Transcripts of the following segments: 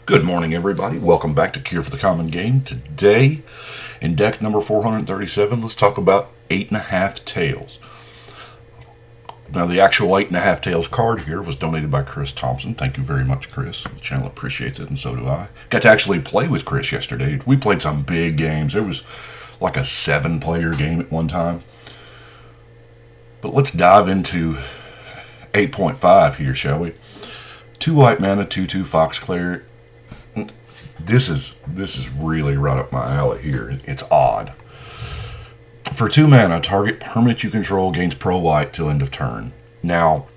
Good morning, everybody. Welcome back to Cure for the Common Game. Today, in deck number 437, let's talk about 8.5 Tails. Now, the actual 8.5 Tails card here was donated by Chris Thompson. Thank you very much, Chris. The channel appreciates it, and so do I. Got to actually play with Chris yesterday. We played some big games. There was like a 7-player game at one time. But let's dive into 8.5 here, shall we? 2 white mana, 2/2 Fox Cleric. This is really right up my alley here. It's odd. For 2 mana, target permanent you control gains pro white till end of turn. Now,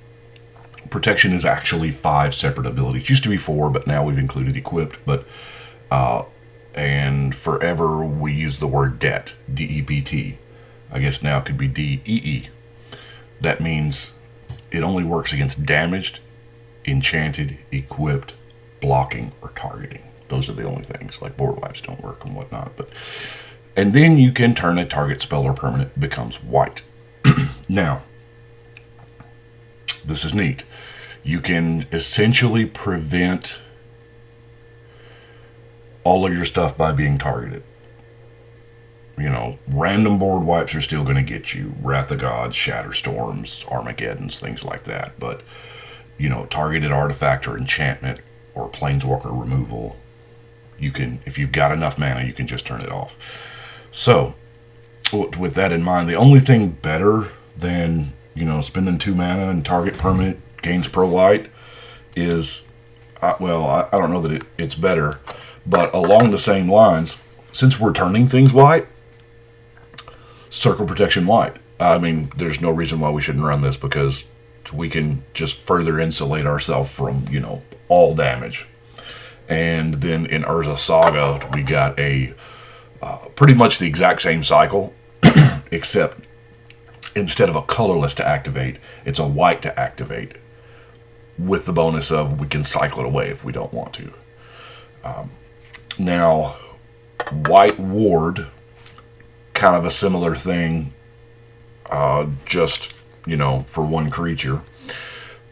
protection is actually 5 separate abilities. It used to be 4, but now we've included equipped. And forever we use the word debt, D-E-B-T. I guess now it could be D-E-E. That means it only works against damaged, enchanted, equipped, blocking, or targeting. Those are the only things. Like board wipes don't work and whatnot. And then you can turn a target spell or permanent becomes white. Now, this is neat. You can essentially prevent all of your stuff by being targeted. You know, random board wipes are still going to get you. Wrath of Gods, Shatterstorms, Armageddons, things like that. But, you know, targeted artifact or enchantment or planeswalker removal, you can, if you've got enough mana, you can just turn it off. So, with that in mind, the only thing better than, you know, spending 2 mana and target permanent gains pro white is, I don't know that it's better, but along the same lines, since we're turning things white, circle protection white. I mean, there's no reason why we shouldn't run this because we can just further insulate ourselves from, you know, all damage. And then in Urza Saga, we got a pretty much the exact same cycle, except instead of a colorless to activate, it's a white to activate, with the bonus of we can cycle it away if we don't want to. Now, White Ward, kind of a similar thing, just, you know, for 1 creature.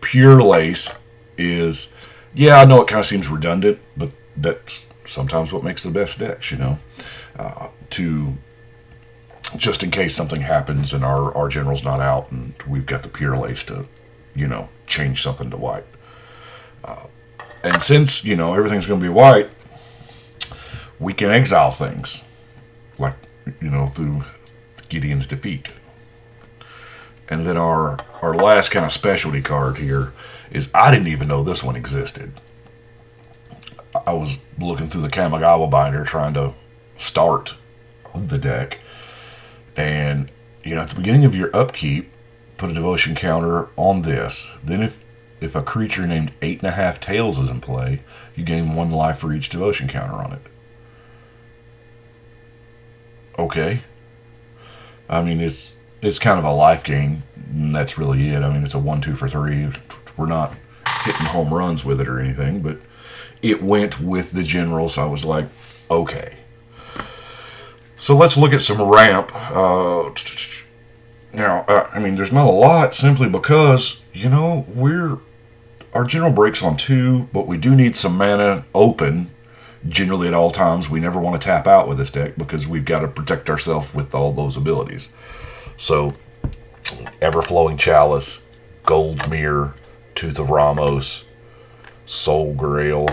Pure Lace is, yeah, I know it kind of seems redundant, but that's sometimes what makes the best decks, you know. To, just in case something happens and our general's not out and we've got the Pure Lace to, you know, change something to white. And since, you know, everything's going to be white, we can exile things, like, you know, through Gideon's defeat. And then our last kind of specialty card here is, I didn't even know this one existed. I was looking through the Kamigawa binder trying to start the deck. And, you know, at the beginning of your upkeep, put a devotion counter on this. Then if a creature named 8.5 Tails is in play, you gain 1 life for each devotion counter on it. Okay. I mean, it's kind of a life gain, and that's really it. I mean, it's a 1/2 for 3. We're not hitting home runs with it or anything, but it went with the general, so I was like, okay. So let's look at some ramp. Now, I mean, there's not a lot, simply because, you know, our general breaks on 2, but we do need some mana open. Generally at all times, we never want to tap out with this deck because we've got to protect ourselves with all those abilities. So, Everflowing Chalice, Gold Mirror, Tooth of Ramos, Soul Grail,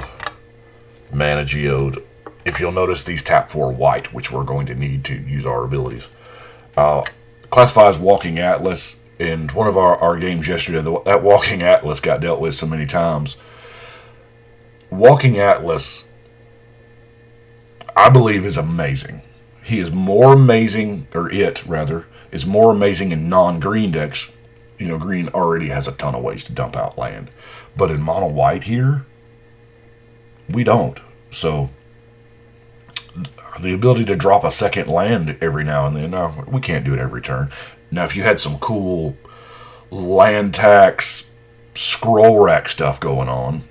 Mana Geode. If you'll notice, these tap for white, which we're going to need to use our abilities. Classifies Walking Atlas. In one of our games yesterday, that Walking Atlas got dealt with so many times. Walking Atlas, I believe, is amazing. He is more amazing, or it, rather, is more amazing in non-green decks. You know, green already has a ton of ways to dump out land. But in mono white here, we don't. So, the ability to drop a second land every now and then, no, we can't do it every turn. Now, if you had some cool land tax, scroll rack stuff going on,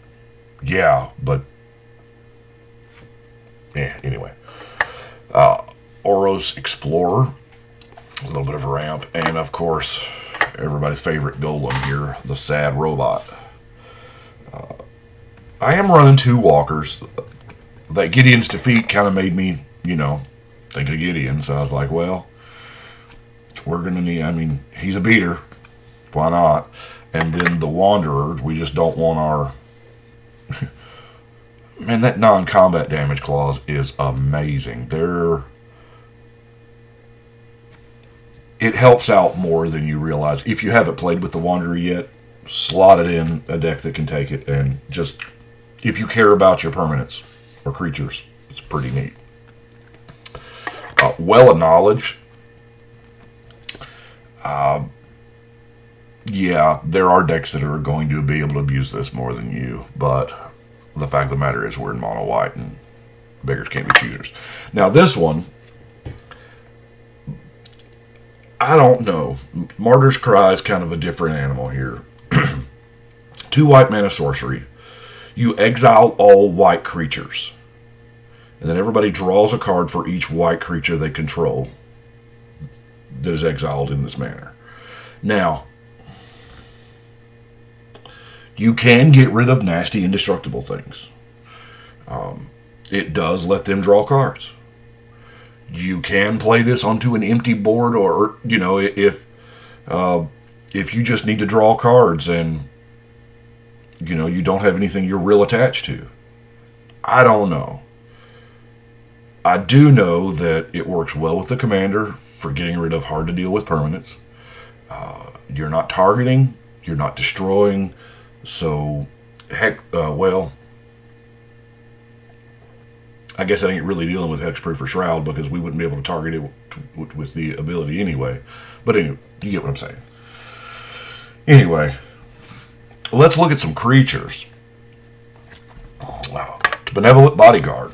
yeah, but yeah, anyway. Oros Explorer, a little bit of a ramp, and of course, everybody's favorite golem here, the Sad Robot. I am running 2 walkers. that Gideon's defeat kind of made me, think of Gideon. So I was like, well, we're going to need, he's a beater. Why not? And then the Wanderer, we just don't want our... Man, that non-combat damage clause is amazing. It helps out more than you realize. If you haven't played with the Wanderer yet, slot it in a deck that can take it, and just, if you care about your permanents or creatures, it's pretty neat. Well of Knowledge. Yeah, there are decks that are going to be able to abuse this more than you, but the fact of the matter is we're in mono white and beggars can't be choosers. Now this one, I don't know. Martyr's Cry is kind of a different animal here. 2 white mana sorcery. You exile all white creatures. And then everybody draws a card for each white creature they control that is exiled in this manner. Now, you can get rid of nasty, indestructible things. It does let them draw cards. You can play this onto an empty board, or if you just need to draw cards and you don't have anything you're real attached to. I don't know. I do know that it works well with the commander for getting rid of hard to deal with permanents. You're not targeting, you're not destroying, so heck, I guess I ain't really dealing with Hexproof or Shroud because we wouldn't be able to target it with the ability anyway. But anyway, you get what I'm saying. Anyway, let's look at some creatures. Wow. Benevolent Bodyguard.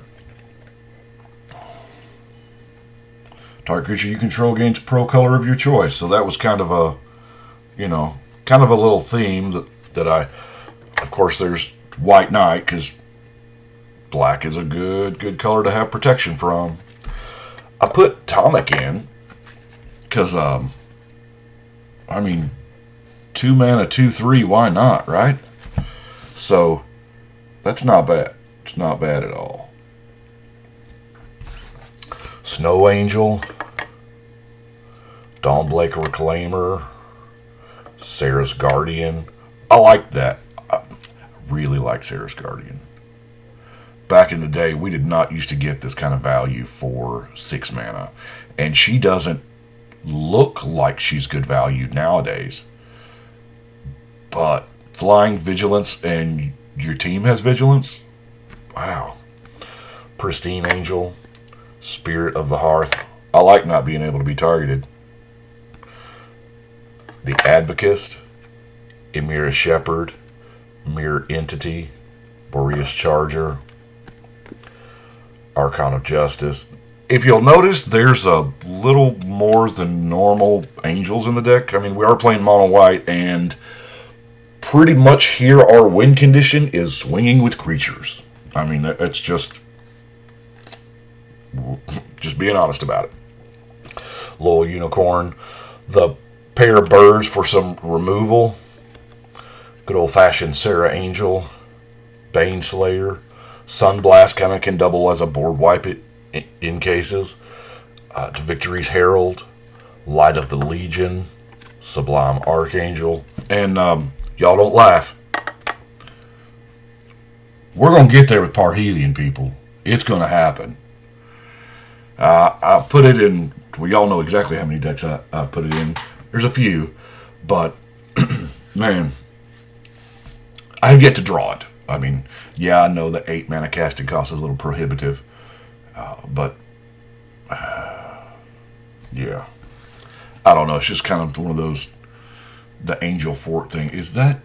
Target creature you control gains pro color of your choice. So that was kind of a, little theme that I, of course, there's White Knight because black is a good color to have protection from. I put Tonic in because, 2 mana, 2/3, why not, right? So that's not bad. It's not bad at all. Snow Angel, Dawnblade Reclaimer, Sarah's Guardian. I like that. I really like Sarah's Guardian. Back in the day, we did not used to get this kind of value for 6 mana. And she doesn't look like she's good value nowadays. But flying Vigilance and your team has Vigilance? Wow. Pristine Angel, Spirit of the Hearth. I like not being able to be targeted. The Advocist, Emira Shepherd, Mirror Entity, Boreas Charger, Archon of Justice. If you'll notice, there's a little more than normal angels in the deck. We are playing mono white, and pretty much here our win condition is swinging with creatures. It's just being honest about it. Loyal Unicorn, the pair of birds for some removal. Good old-fashioned Sarah Angel, Baneslayer. Sunblast kind of can double as a board wipe it in cases. To Victory's Herald, Light of the Legion, Sublime Archangel. And y'all don't laugh. We're going to get there with Parhelion, people. It's going to happen. I put it in... Well, y'all know exactly how many decks I've put it in. There's a few. But, man, I have yet to draw it. Yeah, I know the 8 mana casting cost is a little prohibitive. But, yeah. I don't know. It's just kind of one of those... The Angel Fort thing. Is that...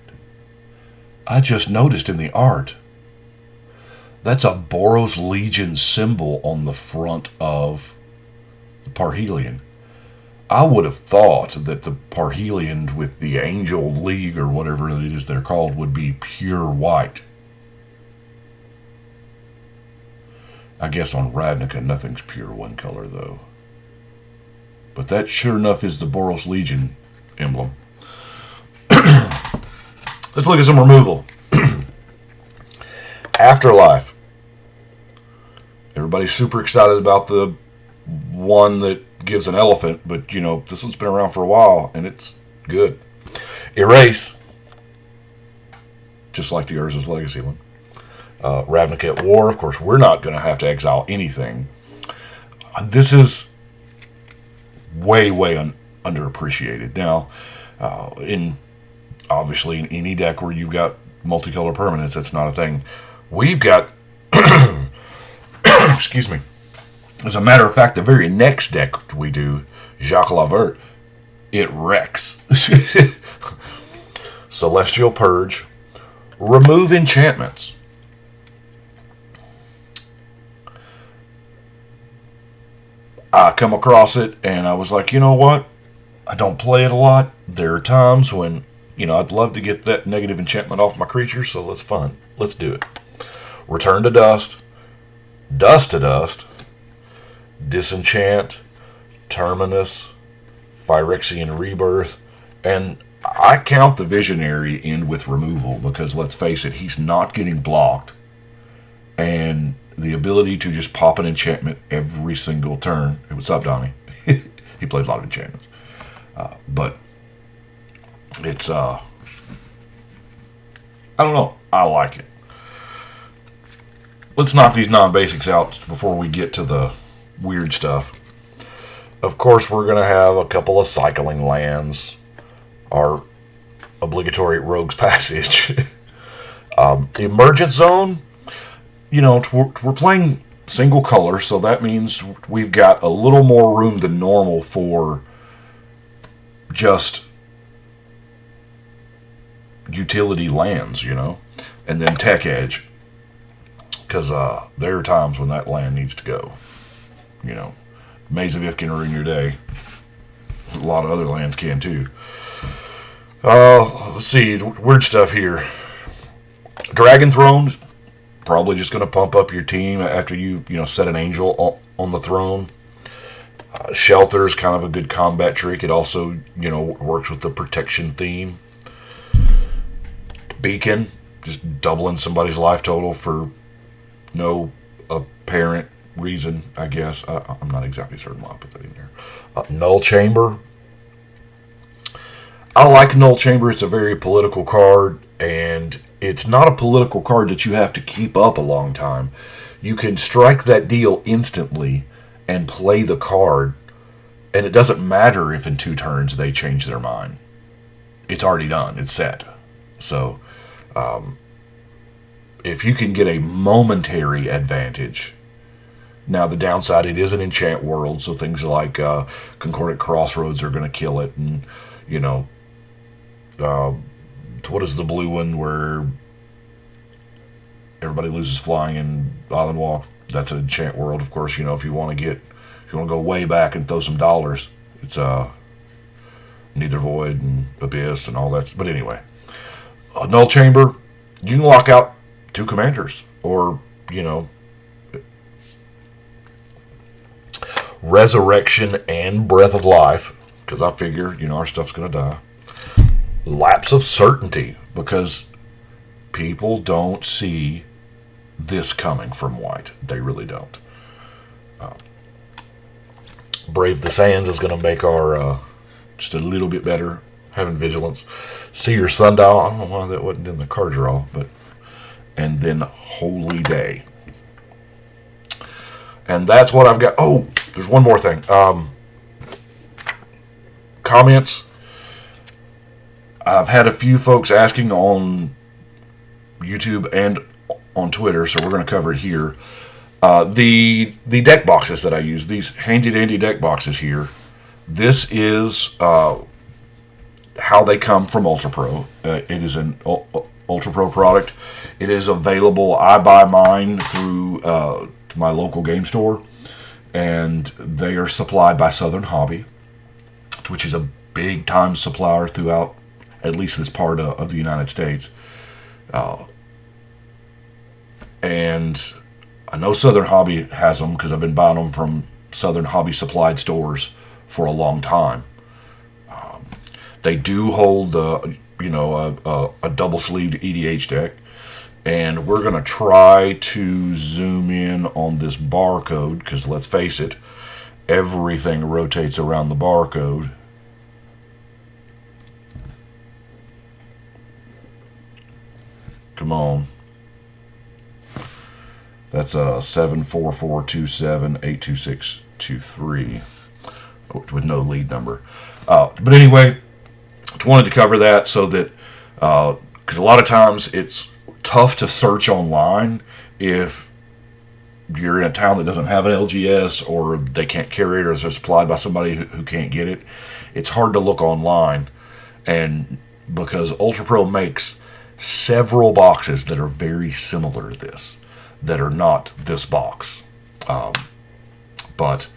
I just noticed in the art... That's a Boros Legion symbol on the front of the Parhelion. I would have thought that the Parhelion with the Angel League or whatever it is they're called would be pure white. I guess on Ravnica nothing's pure one color though. But that sure enough is the Boros Legion emblem. Let's look at some removal. Afterlife. Everybody's super excited about the one that gives an elephant, but this one's been around for a while and it's good. Erase, just like the Urza's Legacy one. Ravnica at War, of course, we're not going to have to exile anything. This is way underappreciated. Now, obviously in any deck where you've got multicolor permanents, that's not a thing. We've got, excuse me. As a matter of fact, the very next deck we do, Jacques Lavert, it wrecks. Celestial Purge, remove enchantments. I come across it and I was like, you know what? I don't play it a lot. There are times when, I'd love to get that negative enchantment off my creatures, so let's fun. Let's do it. Return to Dust, Dust to Dust, Disenchant, Terminus, Phyrexian Rebirth, and I count the Visionary in with removal because, let's face it, he's not getting blocked. And the ability to just pop an enchantment every single turn. Hey, what's up, Donnie? He plays a lot of enchantments. But it's, I don't know. I like it. Let's knock these non-basics out before we get to the weird stuff. Of course, we're going to have a couple of cycling lands. Our obligatory Rogue's Passage. The Emergent Zone, we're playing single color, so that means we've got a little more room than normal for just utility lands, and then Tech Edge, because there are times when that land needs to go. Maze of Ith can ruin your day. A lot of other lands can too. Let's see, weird stuff here. Dragon Throne's probably just going to pump up your team after you set an angel on the throne. Shelter's kind of a good combat trick. It also works with the protection theme. Beacon, just doubling somebody's life total for no apparent reason, I guess. I'm not exactly certain why I put that in there. Null Chamber. I like Null Chamber. It's a very political card, and it's not a political card that you have to keep up a long time. You can strike that deal instantly and play the card, and it doesn't matter if in 2 turns they change their mind. It's already done. It's set. So, if you can get a momentary advantage. Now, the downside, it is an enchant world, so things like Concordant Crossroads are going to kill it, and, what is the blue one where everybody loses flying in Island Walk? That's an enchant world, of course. If you want to go way back and throw some dollars, it's Neither Void and Abyss and all that. But anyway, Null Chamber, you can lock out 2 commanders, or Resurrection and Breath of Life, because I figure our stuff's gonna die. Lapse of Certainty, because people don't see this coming from white. They really don't. Brave the Sands is going to make our just a little bit better. Having Vigilance. Seer Sundial. I don't know why that wasn't in the card draw, but and then Holy Day. And that's what I've got. Oh, there's one more thing. Comments. I've had a few folks asking on YouTube and on Twitter, so we're going to cover it here. The deck boxes that I use, these handy dandy deck boxes here, this is how they come from Ultra Pro. It is an Ultra Pro product. It is available. I buy mine through my local game store, and they are supplied by Southern Hobby, which is a big time supplier throughout at least this part of the United States. And I know Southern Hobby has them because I've been buying them from Southern Hobby supplied stores for a long time. They do hold a double-sleeved EDH deck, And we're going to try to zoom in on this barcode, because let's face it, everything rotates around the barcode. Come on. That's a 74427-82623 with no lead number. But anyway, I wanted to cover that so that, because a lot of times it's tough to search online if you're in a town that doesn't have an LGS, or they can't carry it, or it's supplied by somebody who can't get it. It's hard to look online, and because Ultra Pro makes several boxes that are very similar to this, that are not this box, but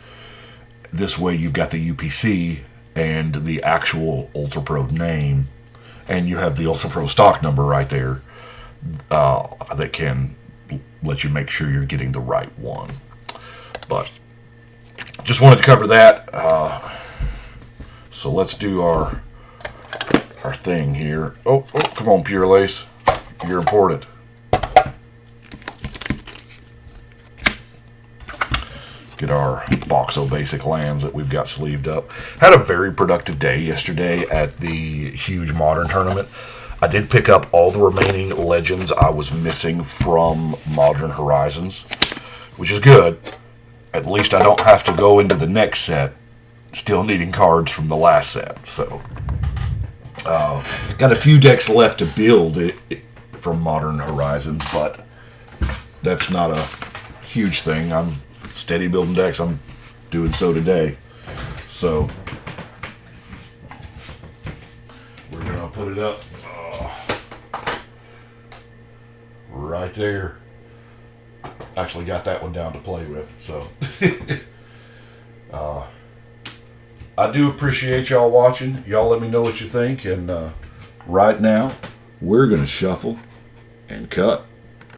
this way you've got the UPC and the actual Ultra Pro name, and you have the Ultra Pro stock number right there, that can let you make sure you're getting the right one. But just wanted to cover that. So let's do our thing here. Oh, come on, Pure Lace. You're important. Get our Boxo Basic lands that we've got sleeved up. Had a very productive day yesterday at the huge Modern tournament. I did pick up all the remaining legends I was missing from Modern Horizons, which is good. At least I don't have to go into the next set still needing cards from the last set. So, got a few decks left to build from Modern Horizons, but that's not a huge thing. I'm steady building decks. I'm doing so today. So, we're going to put it up right there. Actually got that one down to play with. So, I do appreciate y'all watching. Y'all let me know what you think. And right now, we're going to shuffle and cut.